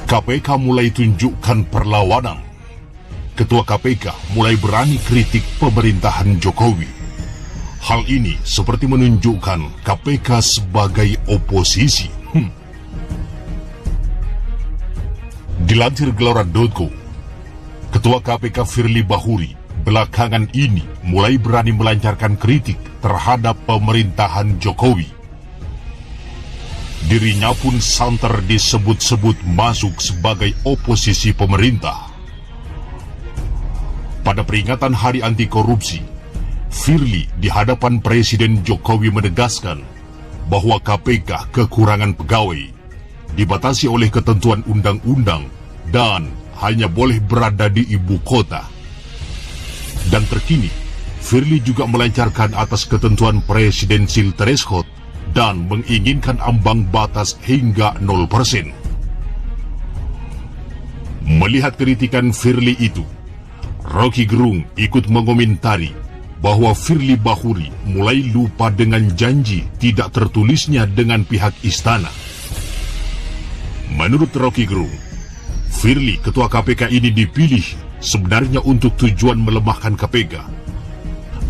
KPK mulai tunjukkan perlawanan. Ketua KPK mulai berani kritik pemerintahan Jokowi. Hal ini seperti menunjukkan KPK sebagai oposisi. Dilansir Gelora.co, Ketua KPK Firly Bahuri belakangan ini mulai berani melancarkan kritik terhadap pemerintahan Jokowi. Dirinya pun santer disebut-sebut masuk sebagai oposisi pemerintah. Pada peringatan Hari Anti Korupsi, Firly di hadapan Presiden Jokowi menegaskan bahwa KPK kekurangan pegawai, dibatasi oleh ketentuan undang-undang, dan hanya boleh berada di ibu kota. Dan terkini, Firly juga melancarkan atas ketentuan presidensial threshold dan menginginkan ambang batas hingga 0%. Melihat kritikan Firly itu, Rocky Gerung ikut mengomentari bahwa Firly Bahuri mulai lupa dengan janji tidak tertulisnya dengan pihak istana. Menurut Rocky Gerung, Firly, ketua KPK ini dipilih sebenarnya untuk tujuan melemahkan KPK.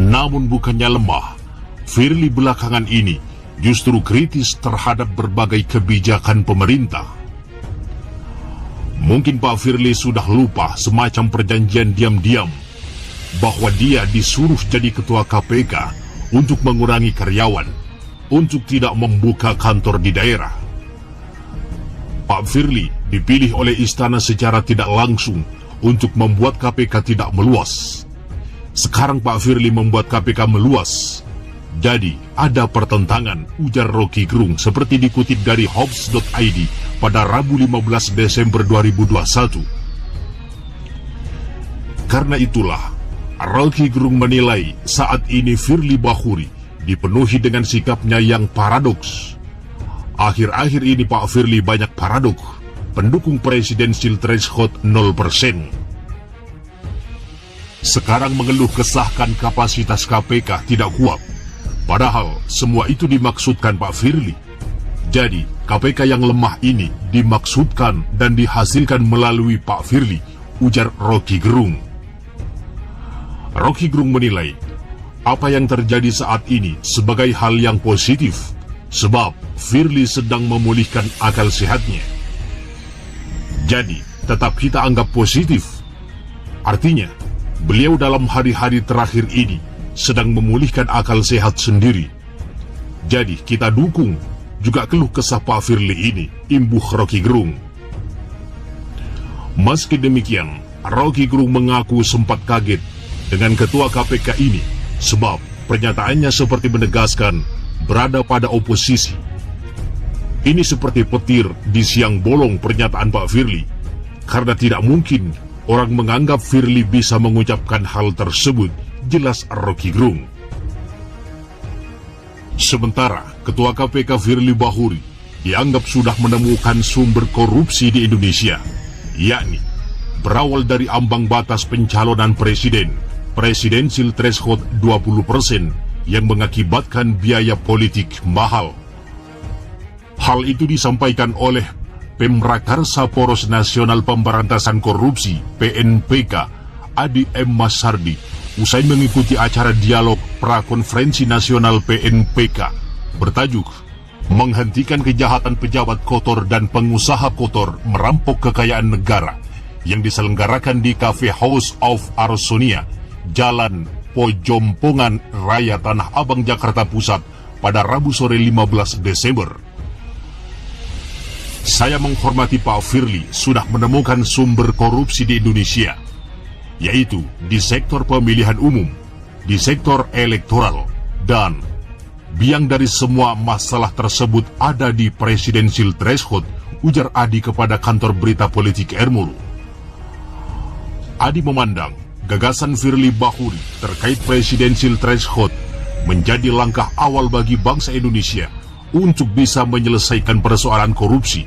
Namun bukannya lemah, Firly belakangan ini justru kritis terhadap berbagai kebijakan pemerintah. Mungkin Pak Firly sudah lupa semacam perjanjian diam-diam bahwa dia disuruh jadi ketua KPK untuk mengurangi karyawan, untuk tidak membuka kantor di daerah. Pak Firly dipilih oleh istana secara tidak langsung untuk membuat KPK tidak meluas. Sekarang Pak Firly membuat KPK meluas. Jadi, ada pertentangan, ujar Rocky Gerung seperti dikutip dari Hobbs.id pada Rabu 15 Desember 2021. Karena itulah, Rocky Gerung menilai saat ini Firly Bahuri dipenuhi dengan sikapnya yang paradoks. Akhir-akhir ini Pak Firly banyak paradoks, pendukung presidensial threshold 0%. Sekarang mengeluh kesahkan kapasitas KPK tidak kuat. Padahal semua itu dimaksudkan Pak Firly. Jadi KPK yang lemah ini dimaksudkan dan dihasilkan melalui Pak Firly, ujar Rocky Gerung. Rocky Gerung menilai apa yang terjadi saat ini sebagai hal yang positif, sebab Firly sedang memulihkan akal sehatnya. Jadi tetap kita anggap positif. Artinya beliau dalam hari-hari terakhir ini sedang memulihkan akal sehat sendiri. Jadi kita dukung juga keluh kesah Pak Firly ini, imbuh Rocky Gerung. Meski demikian, Rocky Gerung mengaku sempat kaget dengan ketua KPK ini, sebab pernyataannya seperti menegaskan berada pada oposisi. Ini seperti petir di siang bolong pernyataan Pak Firly, karena tidak mungkin orang menganggap Firly bisa mengucapkan hal tersebut, jelas Rocky Gerung. Sementara Ketua KPK Firly Bahuri dianggap sudah menemukan sumber korupsi di Indonesia, yakni berawal dari ambang batas pencalonan presiden, presidensial threshold 20%, yang mengakibatkan biaya politik mahal. Hal itu disampaikan oleh Pemrakarsa Poros Nasional Pemberantasan Korupsi (PNPK) Adi M. Masardi usai mengikuti acara dialog prakonferensi nasional PNPK bertajuk "Menghentikan Kejahatan Pejabat Kotor dan Pengusaha Kotor Merampok Kekayaan Negara" yang diselenggarakan di Cafe House of Arsonia, Jalan Pojompongan Raya Tanah Abang, Jakarta Pusat pada Rabu sore 15 Desember. Saya menghormati Pak Firly sudah menemukan sumber korupsi di Indonesia, yaitu di sektor pemilihan umum, di sektor elektoral, dan biang dari semua masalah tersebut ada di presidensial threshold, ujar Adi kepada kantor berita politik Ermul. Adi memandang gagasan Firly Bahuri terkait presidensial threshold menjadi langkah awal bagi bangsa Indonesia untuk bisa menyelesaikan persoalan korupsi.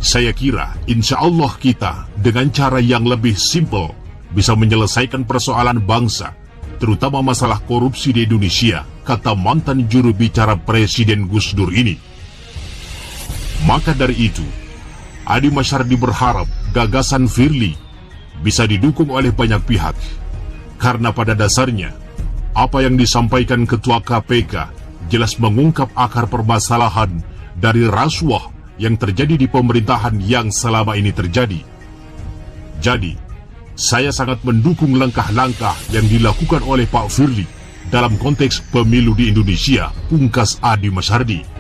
Saya kira insya Allah kita dengan cara yang lebih simpel bisa menyelesaikan persoalan bangsa, terutama masalah korupsi di Indonesia, kata mantan juru bicara Presiden Gus Dur ini. Maka dari itu, Adi Masyardi berharap gagasan Firly bisa didukung oleh banyak pihak, karena pada dasarnya apa yang disampaikan Ketua KPK jelas mengungkap akar permasalahan dari rasuah yang terjadi di pemerintahan yang selama ini terjadi. Jadi, saya sangat mendukung langkah-langkah yang dilakukan oleh Pak Firly dalam konteks pemilu di Indonesia, pungkas Adi Masyardi.